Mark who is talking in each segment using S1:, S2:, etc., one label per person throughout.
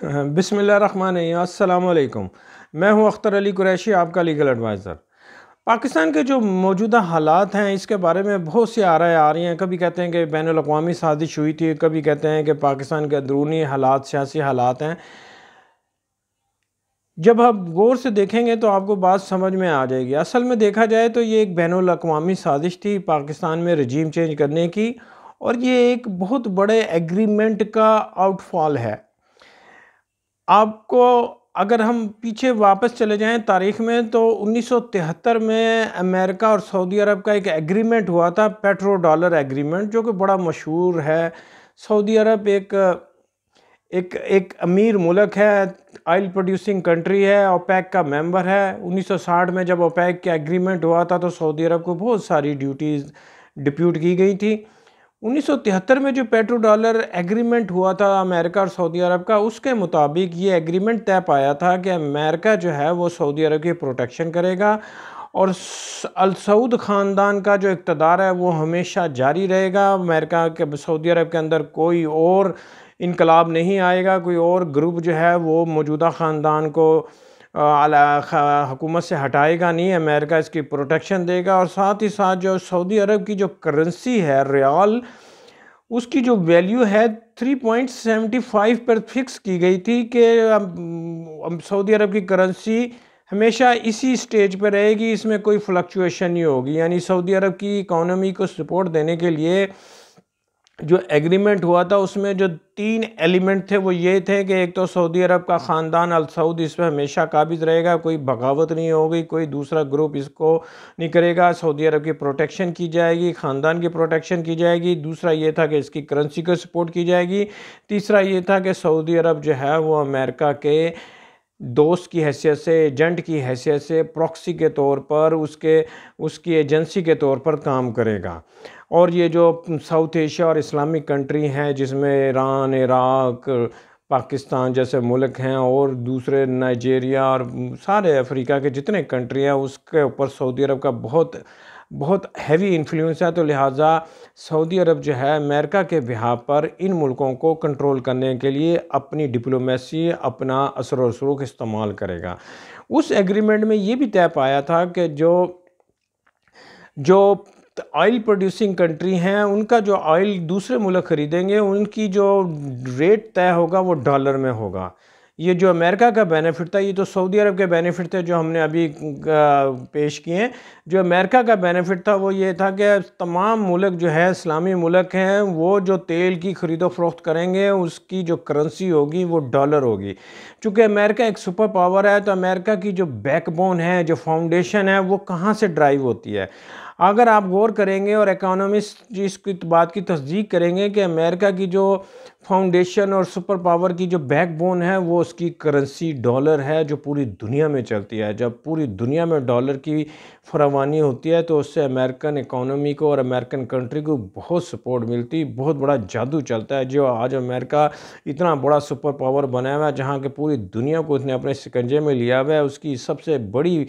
S1: बिस्मिल्लाहिर्रहमानिर्रहीम, अस्सलाम वालेकुम। मैं हूं अख्तर अली कुरैशी, आपका लीगल एडवाइज़र। पाकिस्तान के जो मौजूदा हालात हैं इसके बारे में बहुत सी आराएं आ रही हैं। कभी कहते हैं कि बैनुल अक़वामी साजिश हुई थी, कभी कहते हैं कि पाकिस्तान के अंदरूनी हालात, सियासी हालात हैं। जब आप गौर से देखेंगे तो आपको बात समझ में आ जाएगी। असल में देखा जाए तो ये एक बैनुल अक़वामी साजिश थी पाकिस्तान में रजीम चेंज करने की, और ये एक बहुत बड़े एग्रीमेंट का आउटफॉल है। आपको अगर हम पीछे वापस चले जाएं तारीख़ में, तो 1973 में अमेरिका और सऊदी अरब का एक एग्रीमेंट हुआ था, पेट्रो डॉलर एग्रीमेंट, जो कि बड़ा मशहूर है। सऊदी अरब एक एक एक अमीर मुल्क है, ऑयल प्रोड्यूसिंग कंट्री है, ओपेक का मेंबर है। 1960 में जब ओपेक का एग्रीमेंट हुआ था तो सऊदी अरब को बहुत सारी ड्यूटीज़ डिप्यूट की गई थी। 1973 में जो पेट्रो डॉलर एग्रीमेंट हुआ था अमेरिका और सऊदी अरब का, उसके मुताबिक ये एग्रीमेंट तय पाया था कि अमेरिका जो है वो सऊदी अरब की प्रोटेक्शन करेगा, और अल सऊद ख़ानदान का जो इक़्तिदार है वो हमेशा जारी रहेगा। अमेरिका के सऊदी अरब के अंदर कोई और इनकलाब नहीं आएगा, कोई और ग्रुप जो है वो मौजूदा ख़ानदान को हुकूमत से हटाएगा नहीं। अमेरिका इसकी प्रोटेक्शन देगा, और साथ ही साथ जो सऊदी अरब की जो करेंसी है रियाल, उसकी जो वैल्यू है 3.75 पर फिक्स की गई थी कि सऊदी अरब की करेंसी हमेशा इसी स्टेज पर रहेगी, इसमें कोई फ्लक्चुएशन नहीं होगी। यानी सऊदी अरब की इकोनॉमी को सपोर्ट देने के लिए जो एग्रीमेंट हुआ था उसमें जो 3 एलिमेंट थे वो ये थे कि एक तो सऊदी अरब का ख़ानदान अल सऊद इस पर हमेशा काबिज़ रहेगा, कोई बगावत नहीं होगी, कोई दूसरा ग्रुप इसको नहीं करेगा। सऊदी अरब की प्रोटेक्शन की जाएगी, ख़ानदान की प्रोटेक्शन की जाएगी। दूसरा ये था कि इसकी करेंसी को सपोर्ट की जाएगी। तीसरा ये था कि सऊदी अरब जो है वो अमेरिका के दोस्त की हैसियत से, एजेंट की हैसियत से, प्रॉक्सी के तौर पर उसकी एजेंसी के तौर पर काम करेगा। और ये जो साउथ एशिया और इस्लामिक कंट्री हैं, जिसमें ईरान, इराक, पाकिस्तान जैसे मुल्क हैं, और दूसरे नाइजीरिया और सारे अफ्रीका के जितने कंट्री हैं, उसके ऊपर सऊदी अरब का बहुत बहुत हैवी इन्फ्लुएंस है। तो लिहाजा सऊदी अरब जो है अमेरिका के बिहाफ पर इन मुल्कों को कंट्रोल करने के लिए अपनी डिप्लोमेसी, अपना असर व रसूख इस्तेमाल करेगा। उस एग्रीमेंट में ये भी तय पाया था कि जो जो ऑयल प्रोड्यूसिंग कंट्री हैं, उनका जो ऑयल दूसरे मुल्क ख़रीदेंगे, उनकी जो रेट तय होगा वो डॉलर में होगा। ये जो अमेरिका का बेनिफिट था, ये तो सऊदी अरब के बेनिफिट थे जो हमने अभी पेश किए हैं। जो अमेरिका का बेनिफिट था वो ये था कि तमाम मुल्क जो है इस्लामी मुल्क हैं, वो जो तेल की ख़रीदो फरोख्त करेंगे उसकी जो करेंसी होगी वो डॉलर होगी। चूँकि अमेरिका एक सुपर पावर है, तो अमेरिका की जो बैकबोन है, जो फाउंडेशन है, वो कहाँ से ड्राइव होती है। अगर आप गौर करेंगे और इकोनॉमिस्ट इसकी बात की तस्दीक करेंगे कि अमेरिका की जो फाउंडेशन और सुपर पावर की जो बैकबोन है वो उसकी करेंसी डॉलर है, जो पूरी दुनिया में चलती है। जब पूरी दुनिया में डॉलर की फरावानी होती है तो उससे अमेरिकन इकोनॉमी को और अमेरिकन कंट्री को बहुत सपोर्ट मिलती, बहुत बड़ा जादू चलता है। जो आज अमेरिका इतना बड़ा सुपर पावर बनाया हुआ है, जहाँ के पूरी दुनिया को उसने अपने शिकंजे में लिया हुआ है, उसकी सबसे बड़ी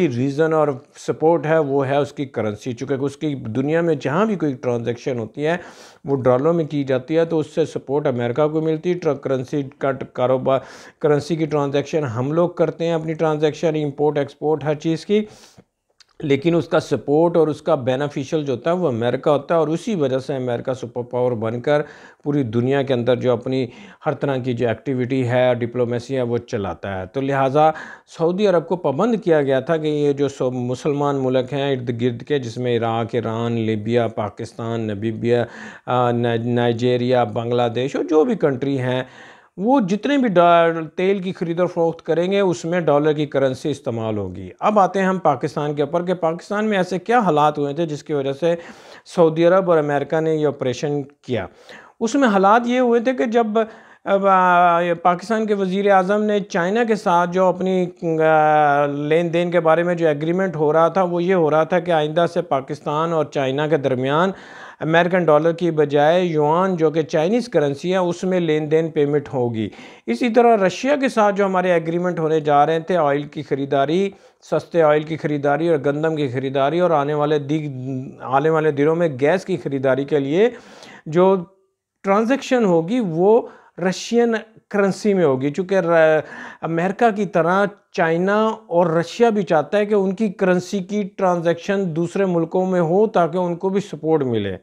S1: रीज़न और सपोर्ट है वो है उसकी करेंसी। चूँकि उसकी दुनिया में जहाँ भी कोई ट्रांजैक्शन होती है वो डॉलर में की जाती है, तो उससे सपोर्ट अमेरिका को मिलती है। करेंसी का कारोबार, करेंसी की ट्रांजैक्शन हम लोग करते हैं, अपनी ट्रांजैक्शन इंपोर्ट एक्सपोर्ट हर चीज़ की, लेकिन उसका सपोर्ट और उसका बेनिफिशियल जो होता है वो अमेरिका होता है। और उसी वजह से अमेरिका सुपर पावर बनकर पूरी दुनिया के अंदर जो अपनी हर तरह की जो एक्टिविटी है, डिप्लोमेसी है, वो चलाता है। तो लिहाजा सऊदी अरब को पाबंद किया गया था कि ये जो मुसलमान मुल्क हैं इर्द गिर्द के, जिसमें Iraq, Iran, Libya, Pakistan, Namibia, Nigeria, Bangladesh और जो भी कंट्री हैं, वो जितने भी तेल की खरीद और फरोख्त करेंगे उसमें डॉलर की करेंसी इस्तेमाल होगी। अब आते हैं हम पाकिस्तान के ऊपर कि पाकिस्तान में ऐसे क्या हालात हुए थे जिसकी वजह से सऊदी अरब और अमेरिका ने ये ऑपरेशन किया। उसमें हालात ये हुए थे कि जब पाकिस्तान के वज़ीर आज़म ने चाइना के साथ जो अपनी लेन देन के बारे में जो एग्रीमेंट हो रहा था, वो ये हो रहा था कि आइंदा से पाकिस्तान और चाइना के दरमियान अमेरिकन डॉलर की बजाय युआन, जो कि चाइनीज़ करेंसी है, उसमें लेन देन पेमेंट होगी। इसी तरह रशिया के साथ जो हमारे एग्रीमेंट होने जा रहे थे, ऑयल की ख़रीदारी, सस्ते ऑयल की ख़रीदारी और गंदम की ख़रीदारी, और आने वाले दिनों में गैस की ख़रीदारी के लिए जो ट्रांजैक्शन होगी वो रशियन करेंसी में होगी, चूँकि अमेरिका की तरह चाइना और रशिया भी चाहता है कि उनकी करेंसी की ट्रांजैक्शन दूसरे मुल्कों में हो ताकि उनको भी सपोर्ट मिले।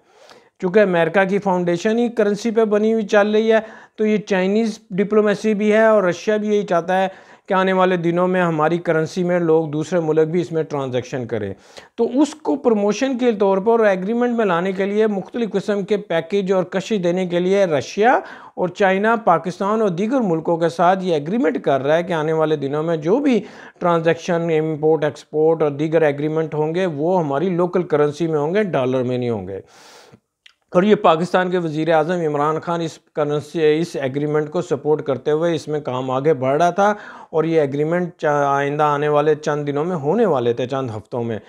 S1: चूँकि अमेरिका की फाउंडेशन ही करेंसी पे बनी हुई चल रही है, तो ये चाइनीज़ डिप्लोमेसी भी है और रशिया भी यही चाहता है कि आने वाले दिनों में हमारी करेंसी में लोग दूसरे मुल्क भी इसमें ट्रांजैक्शन करें। तो उसको प्रमोशन के तौर पर और एग्रीमेंट में लाने के लिए मुख्तलिफ़ किस्म के पैकेज और कशिश देने के लिए रशिया और चाइना, पाकिस्तान और दीगर मुल्कों के साथ ये एग्रीमेंट कर रहा है कि आने वाले दिनों में जो भी ट्रांजैक्शन, इम्पोर्ट एक्सपोर्ट और दीगर एग्रीमेंट होंगे वो हमारी लोकल करेंसी में होंगे, डॉलर में नहीं होंगे। और ये पाकिस्तान के वज़ीर आज़म इमरान खान इस एग्रीमेंट को सपोर्ट करते हुए इसमें काम आगे बढ़ रहा था और ये एग्रीमेंट आइंदा आने वाले चंद दिनों में होने वाले थे, चंद हफ्तों में।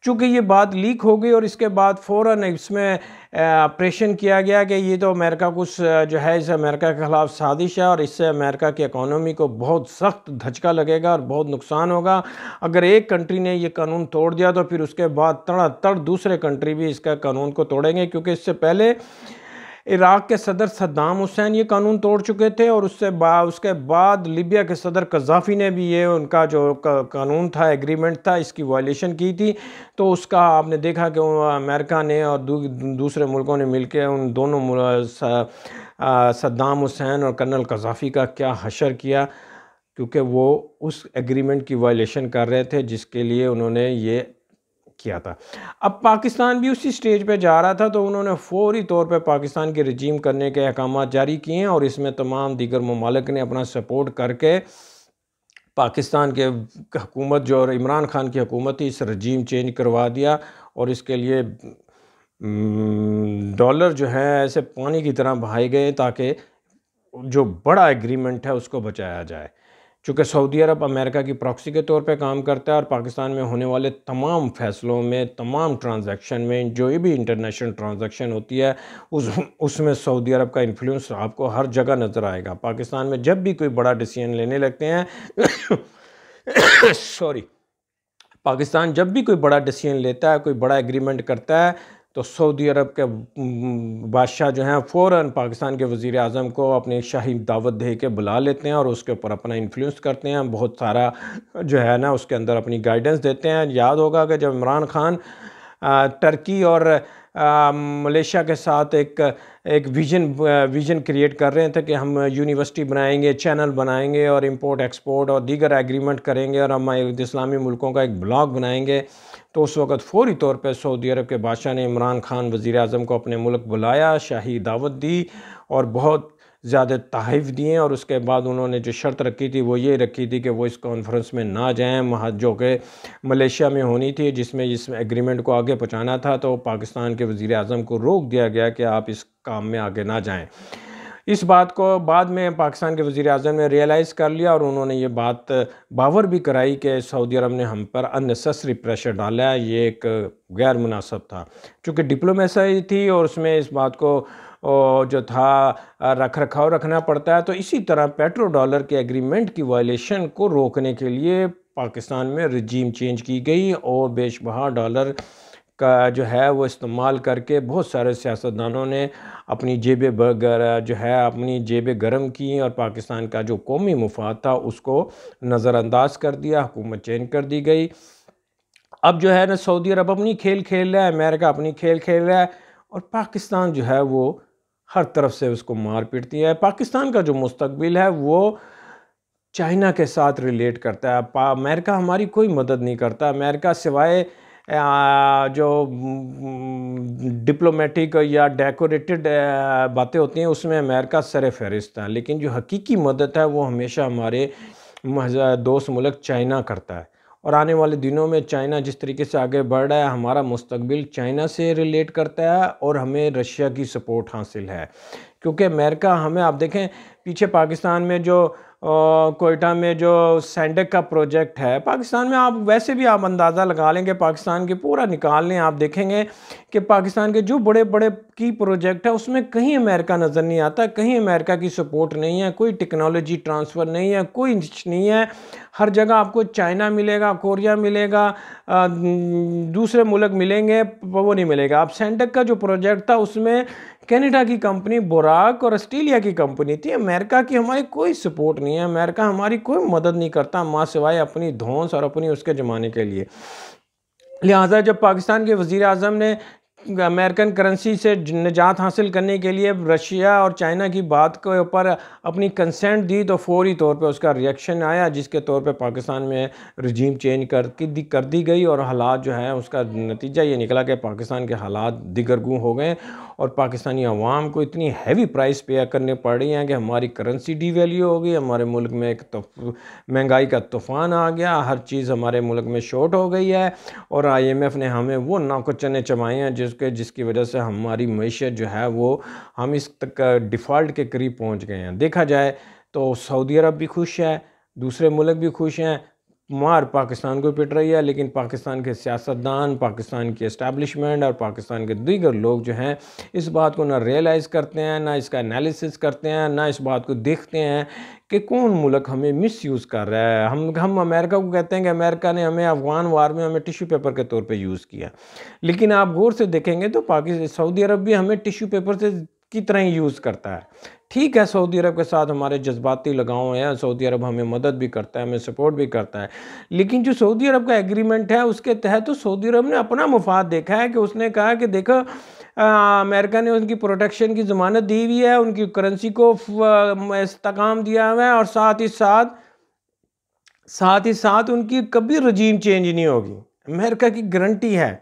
S1: चूँकि ये बात लीक हो गई और इसके बाद फ़ौरन इसमें ऑपरेशन किया गया कि ये तो अमेरिका कुछ जो है इस अमेरिका के ख़िलाफ़ साजिश है और इससे अमेरिका की इकॉनमी को बहुत सख्त धचका लगेगा और बहुत नुकसान होगा। अगर एक कंट्री ने ये कानून तोड़ दिया तो फिर उसके बाद तड़ातड़ दूसरे कंट्री भी इसका कानून को तोड़ेंगे, क्योंकि इससे पहले इराक़ के सदर सद्दाम हुसैन ये कानून तोड़ चुके थे और उसके बाद लीबिया के सदर कज़ाफ़ी ने भी ये उनका जो कानून था, एग्रीमेंट था, इसकी वायलेशन की थी। तो उसका आपने देखा कि अमेरिका ने और दूसरे मुल्कों ने मिलकर उन दोनों सद्दाम हुसैन और कर्नल कज़ाफ़ी का क्या हशर किया, क्योंकि वो उस एग्रीमेंट की वायलेशन कर रहे थे जिसके लिए उन्होंने ये किया था। अब पाकिस्तान भी उसी स्टेज पे जा रहा था, तो उन्होंने फौरी तौर पे पाकिस्तान के रजीम करने के अहकाम जारी किए हैं और इसमें तमाम दीगर ममालिक ने अपना सपोर्ट करके पाकिस्तान के हुकूमत जो और इमरान खान की हुकूमत थी, इस रजीम चेंज करवा दिया और इसके लिए डॉलर जो है ऐसे पानी की तरह बहाए गए ताकि जो बड़ा एग्रीमेंट है उसको बचाया जाए। चूँकि सऊदी अरब अमेरिका की प्रॉक्सी के तौर पे काम करता है और पाकिस्तान में होने वाले तमाम फ़ैसलों में, तमाम ट्रांजैक्शन में, जो भी इंटरनेशनल ट्रांजैक्शन होती है उसमें सऊदी अरब का इन्फ्लुएंस आपको हर जगह नज़र आएगा। पाकिस्तान में जब भी कोई बड़ा डिसीजन लेने लगते हैं सॉरी, पाकिस्तान जब भी कोई बड़ा डिसीजन लेता है, कोई बड़ा एग्रीमेंट करता है, तो सऊदी अरब के बादशाह जो हैं फ़ौरन पाकिस्तान के वज़ीर आज़म को अपनी शाही दावत दे के बुला लेते हैं और उसके ऊपर अपना इन्फ्लुएंस करते हैं, बहुत सारा जो है ना उसके अंदर अपनी गाइडेंस देते हैं। याद होगा कि जब इमरान खान टर्की और मलेशिया के साथ एक विज़न क्रिएट कर रहे थे कि हम यूनिवर्सिटी बनाएंगे, चैनल बनाएंगे और इंपोर्ट एक्सपोर्ट और दीगर एग्रीमेंट करेंगे और हम इस्लामी मुल्कों का एक ब्लॉक बनाएंगे, तो उस वक़्त फ़ौरी तौर पे सऊदी अरब के बादशाह ने इमरान खान वज़ीर आज़म को अपने मुल्क बुलाया, शाही दावत दी और बहुत ज़्यादा तहफ़ दिए और उसके बाद उन्होंने जो शर्त रखी थी वो ये रखी थी कि वो इस कॉन्फ्रेंस में ना जाएं, जो कि मलेशिया में होनी थी, जिसमें इस एग्रीमेंट को आगे पहुंचाना था। तो पाकिस्तान के वज़ीर आज़म को रोक दिया गया कि आप इस काम में आगे ना जाएं। इस बात को बाद में पाकिस्तान के वज़ीर आज़म ने रियलाइज़ कर लिया और उन्होंने ये बात बावर भी कराई कि सऊदी अरब ने हम पर अननेसेसरी प्रेशर डाला है, ये एक गैर मुनासिब था। चूँकि डिप्लोमेसी थी और उसमें इस बात को जो था रख रखाव रखना पड़ता है, तो इसी तरह पेट्रो डॉलर के एग्रीमेंट की वायलेशन को रोकने के लिए पाकिस्तान में रजीम चेंज की गई और बेशबहा डॉलर का जो है वो इस्तेमाल करके बहुत सारे सियासतदानों ने अपनी जेबें गर्म की और पाकिस्तान का जो कौमी मुफाद था उसको नज़रअंदाज कर दिया, हुकूमत चेंज कर दी गई। अब जो है ना सऊदी अरब अपनी खेल खेल रहा है, अमेरिका अपनी खेल खेल रहा है और पाकिस्तान जो है वो हर तरफ से उसको मार पीटती है। पाकिस्तान का जो मुस्तकबिल है वो चाइना के साथ रिलेट करता है। अमेरिका हमारी कोई मदद नहीं करता। अमेरिका सिवाय जो डिप्लोमेटिक या डेकोरेटेड बातें होती हैं उसमें अमेरिका सर फहरिस्त है, लेकिन जो हकीकी मदद है वो हमेशा हमारे दोस्त मुल्क चाइना करता है। और आने वाले दिनों में चाइना जिस तरीके से आगे बढ़ रहा है, हमारा मुस्तकबिल चाइना से रिलेट करता है और हमें रशिया की सपोर्ट हासिल है, क्योंकि अमेरिका हमें, आप देखें पीछे पाकिस्तान में जो कोयटा में जो सैंडक का प्रोजेक्ट है, पाकिस्तान में आप वैसे भी आप अंदाज़ा लगा लेंगे, पाकिस्तान के पूरा निकाल लें, आप देखेंगे कि पाकिस्तान के जो बड़े बड़े की प्रोजेक्ट है उसमें कहीं अमेरिका नज़र नहीं आता, कहीं अमेरिका की सपोर्ट नहीं है, कोई टेक्नोलॉजी ट्रांसफ़र नहीं है, कोई नहीं है। हर जगह आपको चाइना मिलेगा, कोरिया मिलेगा, दूसरे मुल्क मिलेंगे, वो नहीं मिलेगा। अब सेंटेक का जो प्रोजेक्ट था उसमें कनाडा की कंपनी बोराक और ऑस्ट्रेलिया की कंपनी थी। अमेरिका की हमारी कोई सपोर्ट नहीं है, अमेरिका हमारी कोई मदद नहीं करता माँ सिवाय अपनी धौंस और अपनी उसके ज़माने के लिए। लिहाजा जब पाकिस्तान के वज़ीर आज़म ने अमेरिकन करेंसी से निजात हासिल करने के लिए रशिया और चाइना की बात के ऊपर अपनी कंसेंट दी तो फौरी तौर पे उसका रिएक्शन आया, जिसके तौर पे पाकिस्तान में रजीम चेंज कर दी गई और हालात जो है उसका नतीजा ये निकला कि पाकिस्तान के हालात दिगरगू हो गए और पाकिस्तानी अवाम को इतनी हैवी प्राइस पे करने पड़ रही हैं कि हमारी करेंसी डीवैल्यू हो गई, हमारे मुल्क में एक महंगाई का तूफ़ान आ गया, हर चीज़ हमारे मुल्क में शॉर्ट हो गई है और IMF ने हमें वो नाकुचने चबाए हैं जिसकी वजह से हमारी मईशत जो है वो हम इस तक डिफ़ॉल्ट के करीब पहुंच गए हैं। देखा जाए तो सऊदी अरब भी खुश है, दूसरे मुल्क भी खुश हैं, मार पाकिस्तान को पिट रही है, लेकिन पाकिस्तान के सियासतदान, पाकिस्तान की एस्टैब्लिशमेंट और पाकिस्तान के दीगर लोग जो हैं इस बात को ना रियलाइज़ करते हैं, ना इसका एनालिसिस करते हैं, ना इस बात को देखते हैं कि कौन मुल्क हमें मिसयूज़ कर रहा है। हम अमेरिका को कहते हैं कि अमेरिका ने हमें अफ़गान वार में हमें टिश्यू पेपर के तौर पे यूज़ किया, लेकिन आप गौर से देखेंगे तो सऊदी अरब भी हमें टिश्यू पेपर से की तरह ही यूज़ करता है। ठीक है, सऊदी अरब के साथ हमारे जज्बाती लगाव हैं, सऊदी अरब हमें मदद भी करता है, हमें सपोर्ट भी करता है, लेकिन जो सऊदी अरब का एग्रीमेंट है उसके तहत तो सऊदी अरब ने अपना मुफाद देखा है कि उसने कहा कि देखो अमेरिका ने उनकी प्रोटेक्शन की ज़मानत दी हुई है, उनकी करेंसी को इस्तेकाम दिया हुआ है और साथ ही साथ उनकी कभी रजीम चेंज नहीं होगी। अमेरिका की गारंटी है।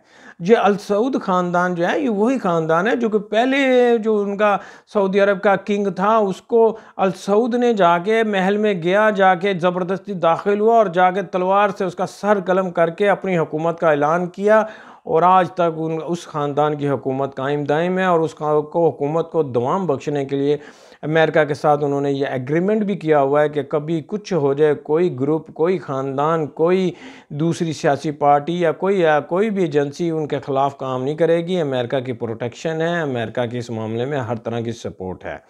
S1: जो अल सऊद ख़ानदान जो है ये वही ख़ानदान है जो कि पहले जो उनका सऊदी अरब का किंग था उसको अल सऊद ने जाके महल में गया, जाके ज़बरदस्ती दाखिल हुआ और जाके तलवार से उसका सर कलम करके अपनी हुकूमत का ऐलान किया और आज तक उस ख़ानदान की हुकूमत कायम दायम है और उसको हुकूमत को दवाम बख्शने के लिए अमेरिका के साथ उन्होंने ये एग्रीमेंट भी किया हुआ है कि कभी कुछ हो जाए, कोई ग्रुप, कोई ख़ानदान, कोई दूसरी सियासी पार्टी या कोई भी एजेंसी उनके ख़िलाफ़ काम नहीं करेगी। अमेरिका की प्रोटेक्शन है, अमेरिका की इस मामले में हर तरह की सपोर्ट है।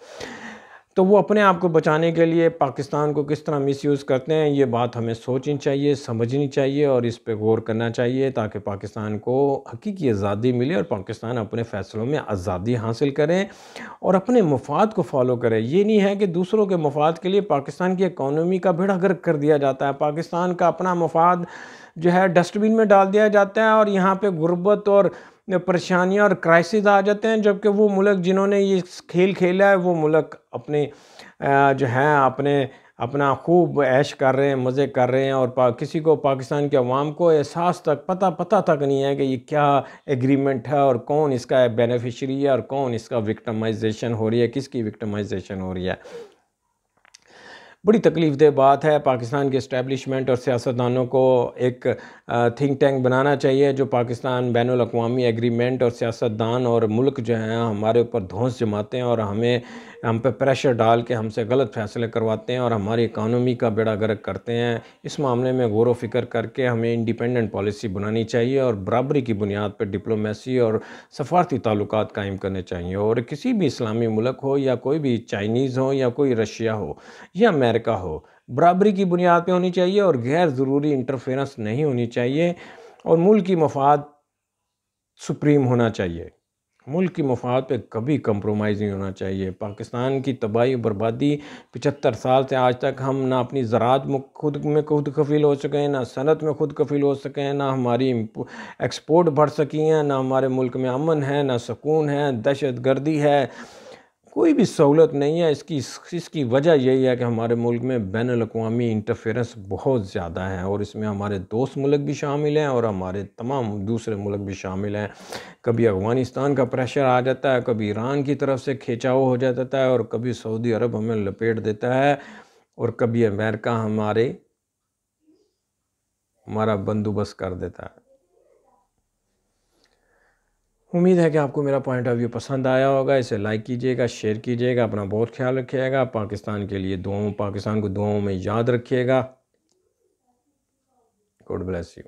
S1: तो वो अपने आप को बचाने के लिए पाकिस्तान को किस तरह मिसयूज़ करते हैं, ये बात हमें सोचनी चाहिए, समझनी चाहिए और इस पे गौर करना चाहिए ताकि पाकिस्तान को हकीकी आज़ादी मिले और पाकिस्तान अपने फ़ैसलों में आज़ादी हासिल करें और अपने मफाद को फॉलो करें। ये नहीं है कि दूसरों के मफाद के लिए पाकिस्तान की इकॉनमी का बेड़ा गर्क कर दिया जाता है, पाकिस्तान का अपना मफाद जो है डस्टबिन में डाल दिया जाता है और यहाँ पे गुर्बत और परेशानियाँ और क्राइसिस आ जाते हैं, जबकि वो मुल्क जिन्होंने ये खेल खेला है वो मुल्क अपने जो हैं अपना खूब ऐश कर रहे हैं, मज़े कर रहे हैं और किसी को पाकिस्तान के अवाम को एहसास तक पता तक नहीं है कि ये क्या एग्रीमेंट है और कौन इसका बेनिफिशरी है और कौन इसका विक्टिमाइजेशन हो रही है, किसकी विक्टिमाइजेशन हो रही है। बड़ी तकलीफ़देह बात है। पाकिस्तान के इस्टेब्लिशमेंट और सियासतदानों को एक थिंक टैंक बनाना चाहिए जो पाकिस्तान बैनुल अक़वामी एग्रीमेंट और सियासतदान और मुल्क जो हैं हमारे ऊपर धौंस जमाते हैं और हम पे प्रेशर डाल के हमसे गलत फ़ैसले करवाते हैं और हमारी इकानमी का बेड़ा गर्क करते हैं। इस मामले में गौर व फ़िक्र करके हमें इंडिपेंडेंट पॉलिसी बनानी चाहिए और बराबरी की बुनियाद पर डिप्लोमेसी और सफारती ताल्लुकात कायम करने चाहिए और किसी भी इस्लामी मुल्क हो या कोई भी चाइनीज़ हो या कोई रशिया हो या अमेरिका हो, बराबरी की बुनियाद पे होनी चाहिए और गैर ज़रूरी इंटरफेरेंस नहीं होनी चाहिए और मुल्क की मफाद सुप्रीम होना चाहिए। मुल्क की मफाद पे कभी कंप्रोमाइज़ नहीं होना चाहिए। पाकिस्तान की तबाही बर्बादी 75 साल से आज तक हम ना अपनी ज़राअत में खुद कफ़ील हो सके, ना सनत में खुद कफ़ील हो सके, ना हमारी एक्सपोर्ट बढ़ सकी हैं, ना हमारे मुल्क में अमन है, ना सुकून है, दहशत गर्दी है, कोई भी सहूलत नहीं है। इसकी वजह यही है कि हमारे मुल्क में बैनुल-अक़वामी इंटरफेरेंस बहुत ज़्यादा है और इसमें हमारे दोस्त मुल्क भी शामिल हैं और हमारे तमाम दूसरे मुल्क भी शामिल हैं। कभी अफ़गानिस्तान का प्रेशर आ जाता है, कभी ईरान की तरफ से खिंचाव हो जाता है और कभी सऊदी अरब हमें लपेट देता है और कभी अमेरिका हमारा बंदोबस्त कर देता है। उम्मीद है कि आपको मेरा पॉइंट ऑफ व्यू पसंद आया होगा। इसे लाइक कीजिएगा, शेयर कीजिएगा, अपना बहुत ख्याल रखिएगा। पाकिस्तान के लिए पाकिस्तान को दुआओं में याद रखिएगा। God bless you.